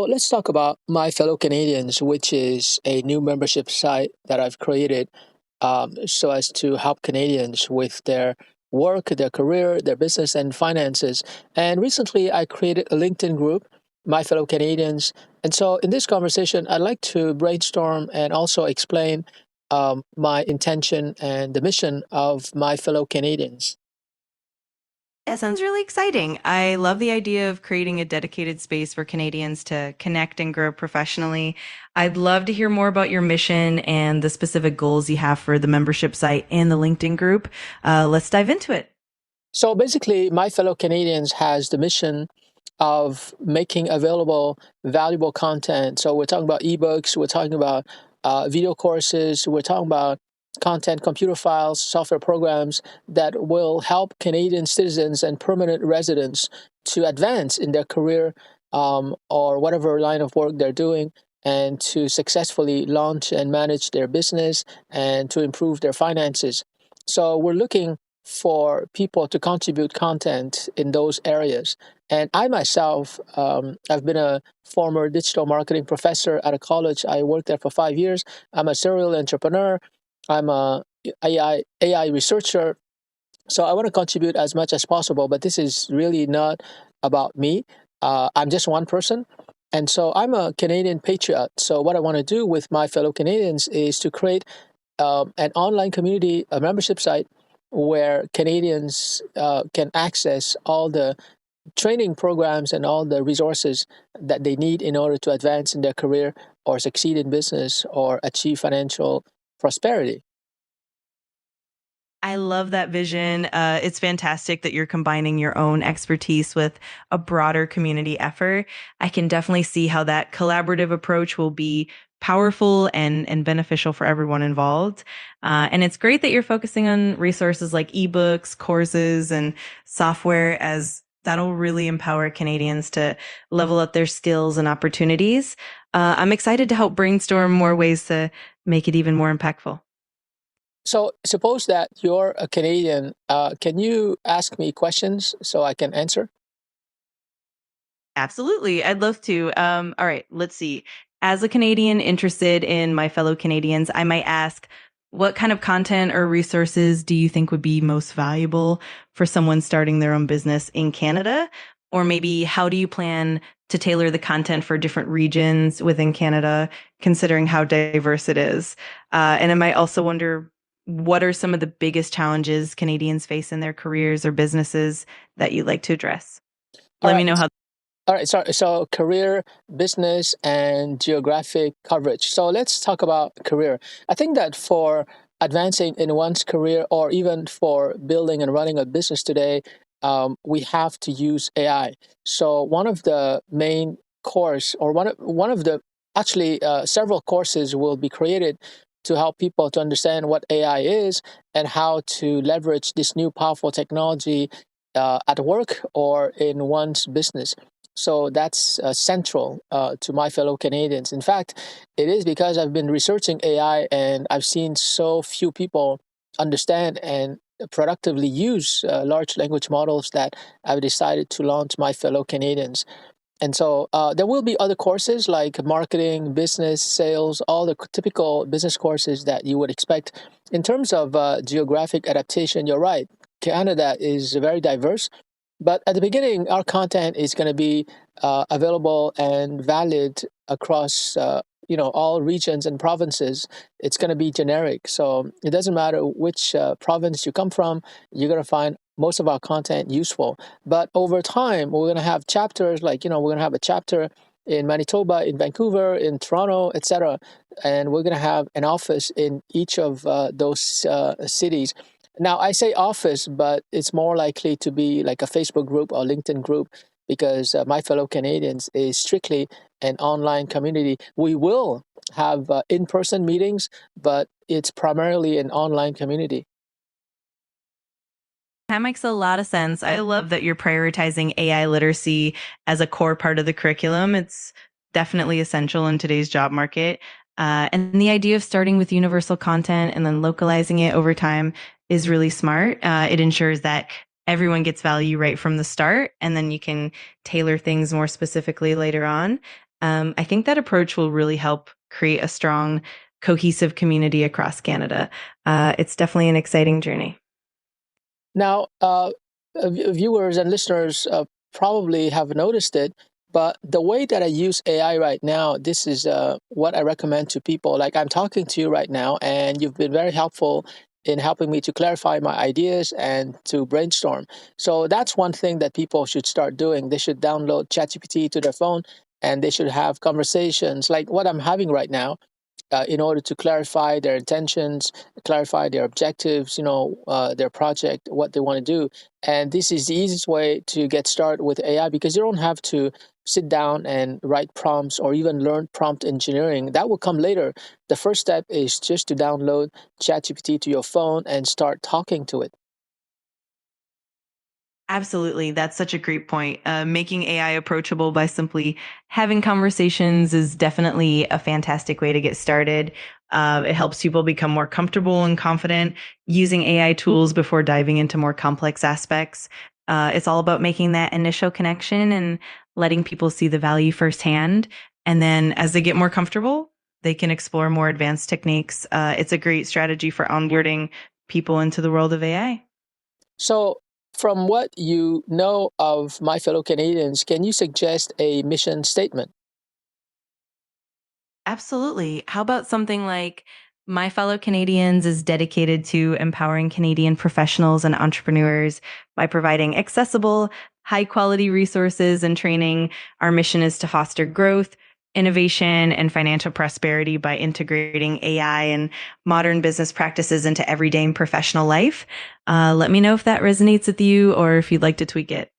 let's talk about My Fellow Canadians, which is a new membership site that I've created so as to help Canadians with their work, their career, their business, and finances. And recently, I created a LinkedIn group, My Fellow Canadians. And so, in this conversation, I'd like to brainstorm and also explain my intention and the mission of My Fellow Canadians. That sounds really exciting. I love the idea of creating a dedicated space for Canadians to connect and grow professionally. I'd love to hear more about your mission and the specific goals you have for the membership site and the LinkedIn group. Let's dive into it. So, basically, My Fellow Canadians has the mission of making available valuable content. So we're talking about ebooks, we're talking about video courses, we're talking about content, computer files, software programs that will help Canadian citizens and permanent residents to advance in their career or whatever line of work they're doing, and to successfully launch and manage their business and to improve their finances. So we're looking for people to contribute content in those areas. And I myself, I've been a former digital marketing professor at a college. I worked there for 5 years. I'm a serial entrepreneur. I'm a AI researcher. So I want to contribute as much as possible, but this is really not about me. I'm just one person. And so I'm a Canadian patriot. So what I want to do with My Fellow Canadians is to create an online community, a membership site where Canadians can access all the training programs and all the resources that they need in order to advance in their career or succeed in business or achieve financial prosperity. I love that vision. It's fantastic that you're combining your own expertise with a broader community effort. I can definitely see how that collaborative approach will be powerful and beneficial for everyone involved. And it's great that you're focusing on resources like ebooks, courses, and software, as that'll really empower Canadians to level up their skills and opportunities. I'm excited to help brainstorm more ways to make it even more impactful. So suppose that you're a Canadian. Can you ask me questions so I can answer? Absolutely. I'd love to. All right, let's see. As a Canadian interested in my fellow Canadians, I might ask, what kind of content or resources do you think would be most valuable for someone starting their own business in Canada? Or maybe how do you plan to tailor the content for different regions within Canada, considering how diverse it is? And I might also wonder, what are some of the biggest challenges Canadians face in their careers or businesses that you'd like to address? All Let me right. know how. All right. So career, business, and geographic coverage. So let's talk about career. I think that for advancing in one's career or even for building and running a business today, we have to use AI. So one of the main course or one of the actually several courses will be created to help people to understand what AI is and how to leverage this new powerful technology at work or in one's business. So that's central to My Fellow Canadians. In fact, it is because I've been researching AI and I've seen so few people understand and productively use large language models that I've decided to launch My Fellow Canadians. And so there will be other courses like marketing, business, sales, all the typical business courses that you would expect. In terms of geographic adaptation, you're right. Canada is very diverse. But at the beginning, our content is going to be available and valid across all regions and provinces. It's going to be generic, so it doesn't matter which province you come from. You're going to find most of our content useful. But over time, we're going to have chapters like we're going to have a chapter in Manitoba, in Vancouver, in Toronto, etc. And we're going to have an office in each of those cities. Now, I say office, but it's more likely to be like a Facebook group or LinkedIn group because My Fellow Canadians is strictly an online community. We will have in person meetings, but it's primarily an online community. That makes a lot of sense. I love that you're prioritizing AI literacy as a core part of the curriculum. It's definitely essential in today's job market. And the idea of starting with universal content and then localizing it over time is really smart. It ensures that everyone gets value right from the start, and then you can tailor things more specifically later on. I think that approach will really help create a strong, cohesive community across Canada. It's definitely an exciting journey. Now, viewers and listeners probably have noticed it, but the way that I use AI right now, this is what I recommend to people. Like I'm talking to you right now, and you've been very helpful in helping me to clarify my ideas and to brainstorm. So that's one thing that people should start doing. They should download ChatGPT to their phone, and they should have conversations like what I'm having right now in order to clarify their intentions, clarify their objectives, their project, what they want to do. And this is the easiest way to get started with AI because you don't have to sit down and write prompts or even learn prompt engineering. That will come later. The first step is just to download ChatGPT to your phone and start talking to it. Absolutely. That's such a great point. Making AI approachable by simply having conversations is definitely a fantastic way to get started. It helps people become more comfortable and confident using AI tools before diving into more complex aspects. It's all about making that initial connection and letting people see the value firsthand. And then as they get more comfortable, they can explore more advanced techniques. It's a great strategy for onboarding people into the world of AI. So, from what you know of my fellow Canadians, can you suggest a mission statement? Absolutely. How about something like My Fellow Canadians is dedicated to empowering Canadian professionals and entrepreneurs by providing accessible, high quality resources and training. Our mission is to foster growth, innovation, and financial prosperity by integrating AI and modern business practices into everyday and professional life. Let me know if that resonates with you or if you'd like to tweak it.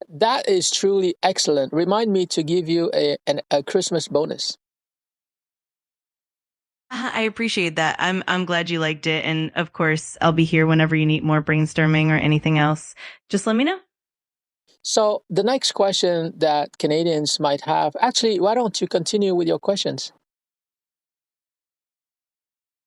That is truly excellent. Remind me to give you a Christmas bonus. I appreciate that. I'm glad you liked it, and of course, I'll be here whenever you need more brainstorming or anything else. Just let me know. So, the next question that Canadians might have actually, why don't you continue with your questions?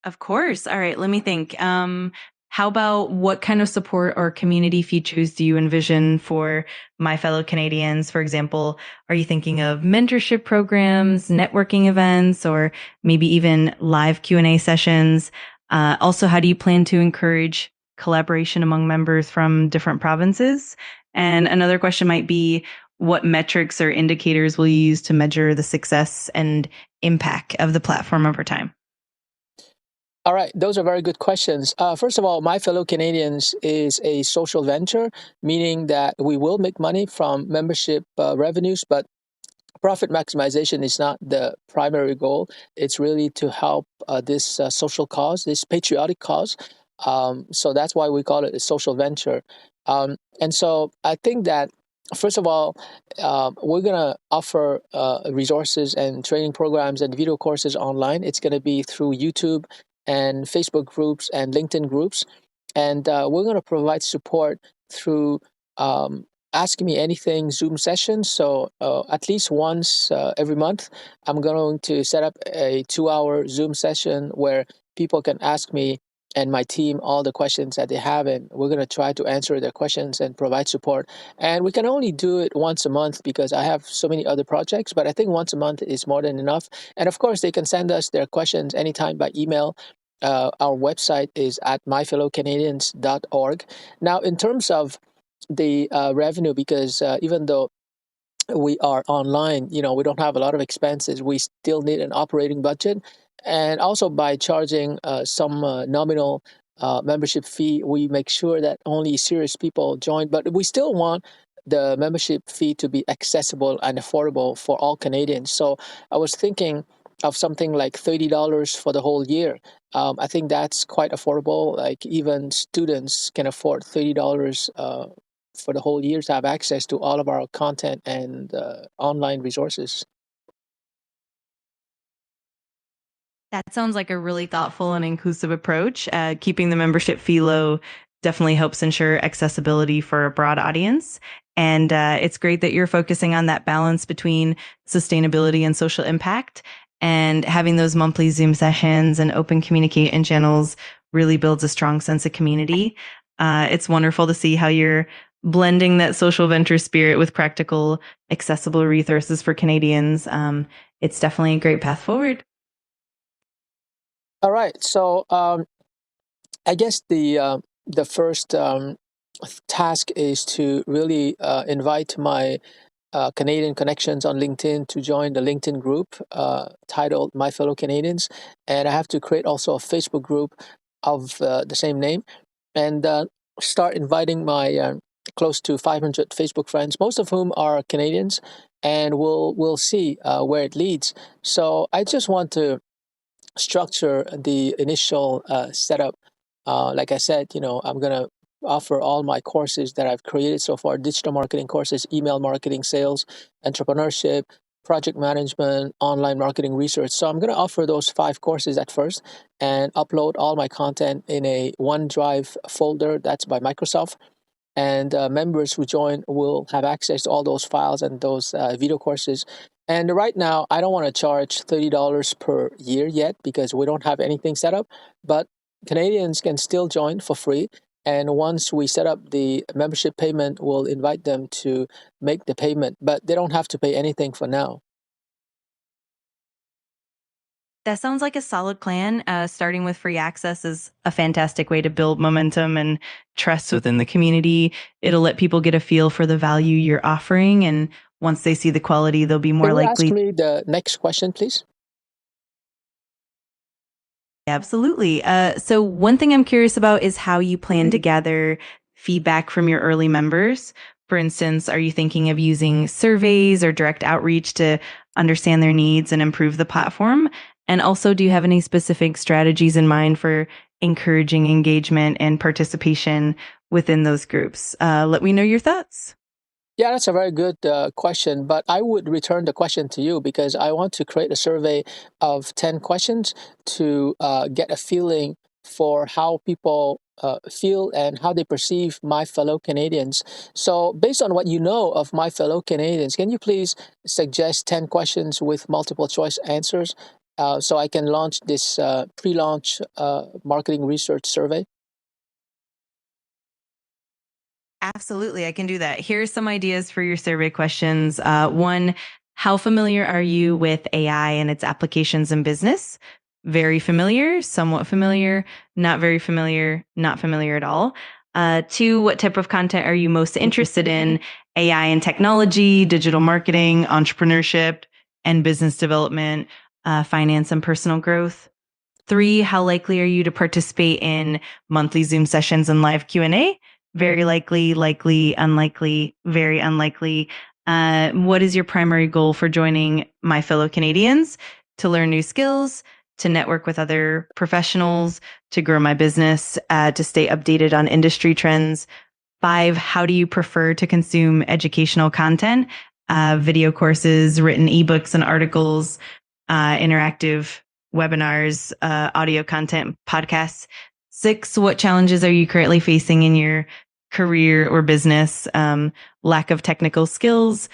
Of course. All right, let me think. How about what kind of support or community features do you envision for my fellow Canadians? For example, are you thinking of mentorship programs, networking events, or maybe even live Q&A sessions? Also, how do you plan to encourage collaboration among members from different provinces? And another question might be, what metrics or indicators will you use to measure the success and impact of the platform over time? All right, those are very good questions. First of all, My Fellow Canadians is a social venture, meaning that we will make money from membership revenues, but profit maximization is not the primary goal. It's really to help this social cause, this patriotic cause. So that's why we call it a social venture. And so I think that, first of all, we're going to offer resources and training programs and video courses online. It's going to be through YouTube and Facebook groups and LinkedIn groups. And we're going to provide support through Ask Me Anything Zoom sessions. So at least once every month, I'm going to set up a 2 hour Zoom session where people can ask me and my team all the questions that they have, and we're going to try to answer their questions and provide support. And we can only do it once a month because I have so many other projects, but I think once a month is more than enough. And of course, they can send us their questions anytime by email. Our website is at myfellowcanadians.org. Now, in terms of the revenue, because even though we are online, we don't have a lot of expenses. We still need an operating budget. And also by charging some nominal membership fee, we make sure that only serious people join. But we still want the membership fee to be accessible and affordable for all Canadians. So I was thinking of something like $30 for the whole year. I think that's quite affordable. Like even students can afford $30 for the whole year to have access to all of our content and online resources. That sounds like a really thoughtful and inclusive approach. Keeping the membership fee low definitely helps ensure accessibility for a broad audience. And it's great that you're focusing on that balance between sustainability and social impact. And having those monthly Zoom sessions and open communication channels really builds a strong sense of community. It's wonderful to see how you're blending that social venture spirit with practical, accessible resources for Canadians. It's definitely a great path forward. All right. So I guess the first task is to really invite my Canadian connections on LinkedIn to join the LinkedIn group titled My Fellow Canadians. And I have to create also a Facebook group of the same name and start inviting my close to 500 Facebook friends, most of whom are Canadians, and we'll see where it leads. So I just want to structure the initial setup. Like I said, I'm gonna offer all my courses that I've created so far: digital marketing courses, email marketing, sales, entrepreneurship, project management, online marketing research. So I'm gonna offer those 5 courses at first and upload all my content in a OneDrive folder that's by Microsoft, and members who join will have access to all those files and those video courses. And right now, I don't want to charge $30 per year yet because we don't have anything set up, but Canadians can still join for free. And once we set up the membership payment, we'll invite them to make the payment, but they don't have to pay anything for now. That sounds like a solid plan. Starting with free access is a fantastic way to build momentum and trust within the community. It'll let people get a feel for the value you're offering. And once they see the quality, they'll be Can more you ask likely. me the next question, please? Absolutely. So, one thing I'm curious about is how you plan to gather feedback from your early members. For instance, are you thinking of using surveys or direct outreach to understand their needs and improve the platform? And also, do you have any specific strategies in mind for encouraging engagement and participation within those groups? Let me know your thoughts. Yeah, that's a very good question, but I would return the question to you because I want to create a survey of 10 questions to get a feeling for how people feel and how they perceive my fellow Canadians. So, based on what you know of my fellow Canadians, can you please suggest 10 questions with multiple choice answers so I can launch this pre launch marketing research survey? Absolutely, I can do that. Here's some ideas for your survey questions. One, how familiar are you with AI and its applications in business? Very familiar, somewhat familiar, not very familiar, not familiar at all. Two, what type of content are you most interested in? AI and technology, digital marketing, entrepreneurship, and business development, finance and personal growth. Three, how likely are you to participate in monthly Zoom sessions and live Q&A? Very likely, likely, unlikely, very unlikely. What is your primary goal for joining my fellow Canadians? To learn new skills, to network with other professionals, to grow my business, to stay updated on industry trends. Five, how do you prefer to consume educational content? Video courses, written ebooks and articles, interactive webinars, audio content, podcasts. Six, what challenges are you currently facing in your career or business? Lack of technical skills,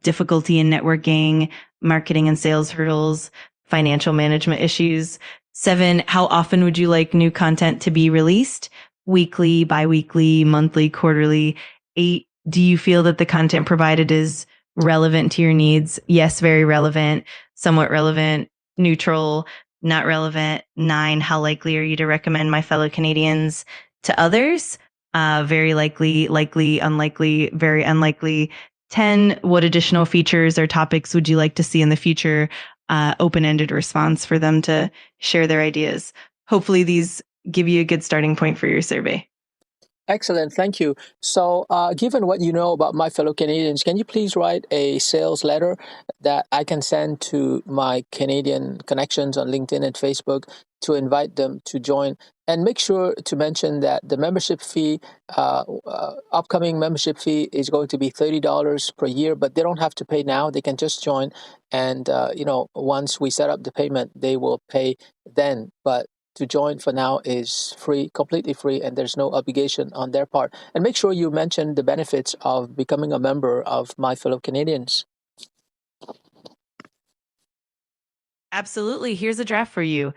difficulty in networking, marketing and sales hurdles, financial management issues. Seven, how often would you like new content to be released? Weekly, biweekly, monthly, quarterly. Eight, do you feel that the content provided is relevant to your needs? Yes, very relevant, somewhat relevant, neutral, not relevant. Nine, how likely are you to recommend my fellow Canadians to others? Very likely, likely, unlikely, very unlikely. 10, what additional features or topics would you like to see in the future? Open-ended response for them to share their ideas. Hopefully these give you a good starting point for your survey. Excellent, thank you. So, given what you know about my fellow Canadians, can you please write a sales letter that I can send to my Canadian connections on LinkedIn and Facebook to invite them to join? And make sure to mention that the membership fee, upcoming membership fee, is going to be $30 per year, but they don't have to pay now. They can just join, and once we set up the payment, they will pay then. But to join for now is free, completely free, and there's no obligation on their part. And make sure you mention the benefits of becoming a member of my fellow Canadians. Absolutely. Here's a draft for you.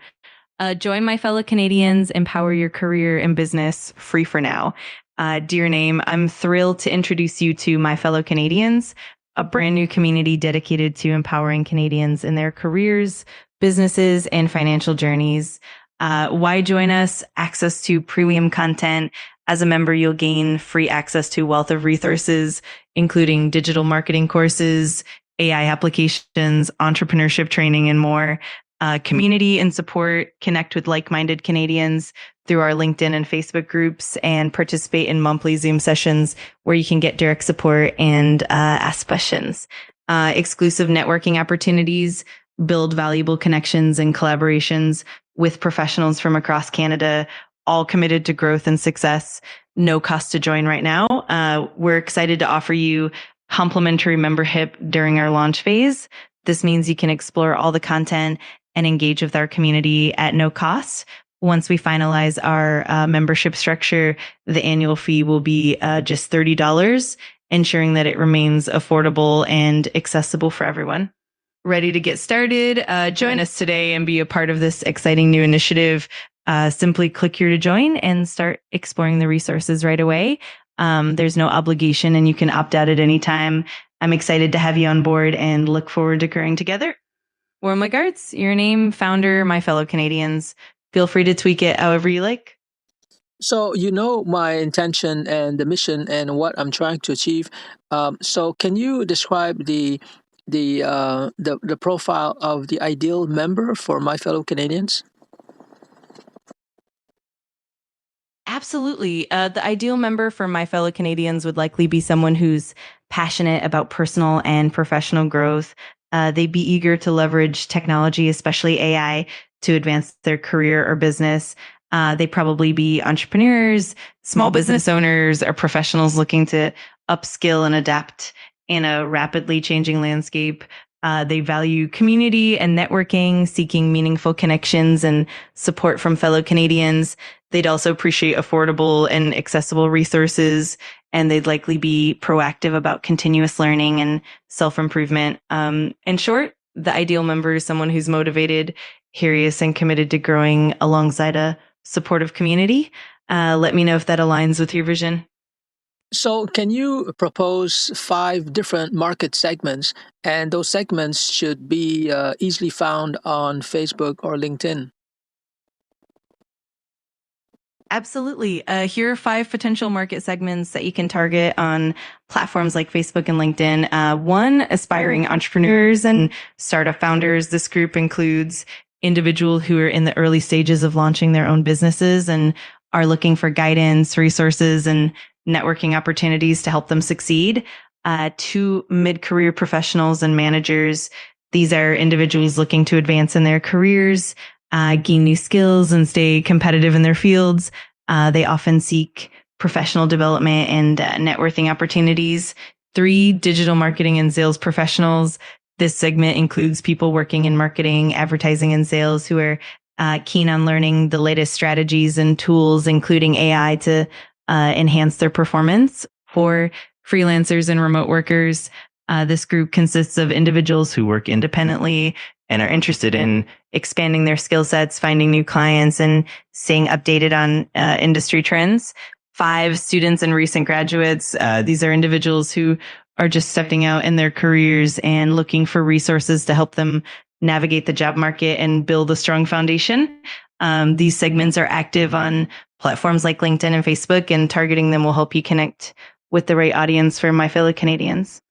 Join my fellow Canadians, empower your career and business free for now. Dear Name, I'm thrilled to introduce you to My Fellow Canadians, a brand new community dedicated to empowering Canadians in their careers, businesses, and financial journeys. Why join us? Access to premium content. As a member, you'll gain free access to a wealth of resources, including digital marketing courses, AI applications, entrepreneurship training, and more. Community and support, connect with like-minded Canadians through our LinkedIn and Facebook groups, and participate in monthly Zoom sessions where you can get direct support and ask questions. Exclusive networking opportunities, build valuable connections and collaborations with professionals from across Canada, all committed to growth and success. No cost to join right now. We're excited to offer you complimentary membership during our launch phase. This means you can explore all the content and engage with our community at no cost. Once we finalize our membership structure, the annual fee will be just $30, ensuring that it remains affordable and accessible for everyone. Ready to get started? Join us today and be a part of this exciting new initiative. Simply click here to join and start exploring the resources right away. There's no obligation and you can opt out at any time. I'm excited to have you on board and look forward to growing together. Warm regards, Your Name, founder, My Fellow Canadians. Feel free to tweak it however you like. So you know my intention and the mission and what I'm trying to achieve. So can you describe the profile of the ideal member for My Fellow Canadians? Absolutely. The ideal member for My Fellow Canadians would likely be someone who's passionate about personal and professional growth. They'd be eager to leverage technology, especially AI, to advance their career or business. They probably be entrepreneurs, small business owners, or professionals looking to upskill and adapt in a rapidly changing landscape. They value community and networking, seeking meaningful connections and support from fellow Canadians. They'd also appreciate affordable and accessible resources, and they'd likely be proactive about continuous learning and self-improvement. In short, the ideal member is someone who's motivated, curious, and committed to growing alongside a supportive community. Let me know if that aligns with your vision. So can you propose 5 different market segments, and those segments should be easily found on Facebook or LinkedIn? Absolutely. Here are 5 potential market segments that you can target on platforms like Facebook and LinkedIn. One, aspiring entrepreneurs and startup founders. This group includes individuals who are in the early stages of launching their own businesses and are looking for guidance, resources, and networking opportunities to help them succeed. 2, mid-career professionals and managers. These are individuals looking to advance in their careers, gain new skills, and stay competitive in their fields. They often seek professional development and networking opportunities. 3, digital marketing and sales professionals. This segment includes people working in marketing, advertising, and sales who are keen on learning the latest strategies and tools, including AI, to enhance their performance. 4, freelancers and remote workers. This group consists of individuals who work independently and are interested in expanding their skill sets, finding new clients, and staying updated on industry trends. 5, students and recent graduates. These are individuals who are just stepping out in their careers and looking for resources to help them navigate the job market and build a strong foundation. These segments are active on platforms like LinkedIn and Facebook, and targeting them will help you connect with the right audience for My Fellow Canadians.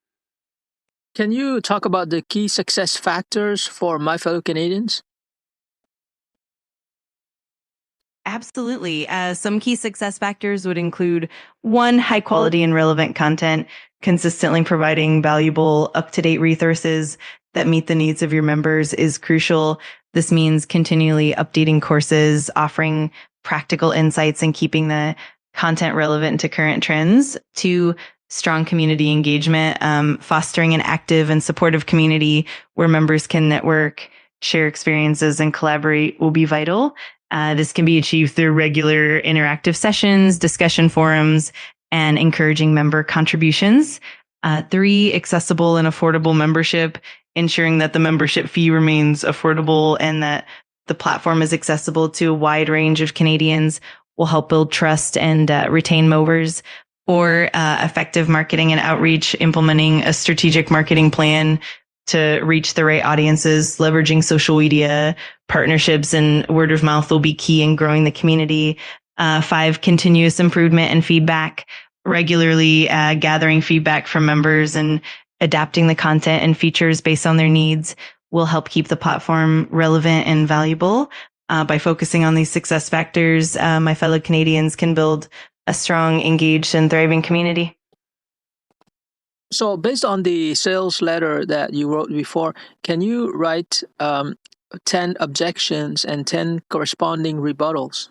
Can you talk about the key success factors for My Fellow Canadians? Absolutely. Some key success factors would include: 1, high quality and relevant content, consistently providing valuable, up-to-date resources that meet the needs of your members is crucial. This means continually updating courses, offering practical insights, and keeping the content relevant to current trends. 2, strong community engagement, fostering an active and supportive community where members can network, share experiences, and collaborate will be vital. This can be achieved through regular interactive sessions, discussion forums, and encouraging member contributions. 3, accessible and affordable membership, ensuring that the membership fee remains affordable and that the platform is accessible to a wide range of Canadians will help build trust and retain movers. Or effective marketing and outreach, implementing a strategic marketing plan to reach the right audiences, leveraging social media, partnerships, and word of mouth will be key in growing the community. 5, continuous improvement and feedback, regularly gathering feedback from members and adapting the content and features based on their needs will help keep the platform relevant and valuable. By focusing on these success factors, my fellow Canadians can build a strong, engaged, and thriving community. So, based on the sales letter that you wrote before, can you write 10 objections and 10 corresponding rebuttals?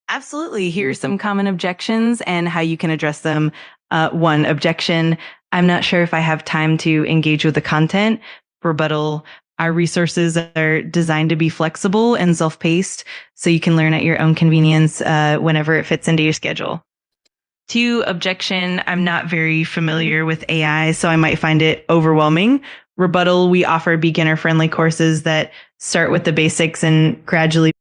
Absolutely. Here are some common objections and how you can address them. 1, objection: I'm not sure if I have time to engage with the content. Rebuttal: our resources are designed to be flexible and self-paced, so you can learn at your own convenience whenever it fits into your schedule. 2, objection: I'm not very familiar with AI, so I might find it overwhelming. Rebuttal: we offer beginner-friendly courses that start with the basics and gradually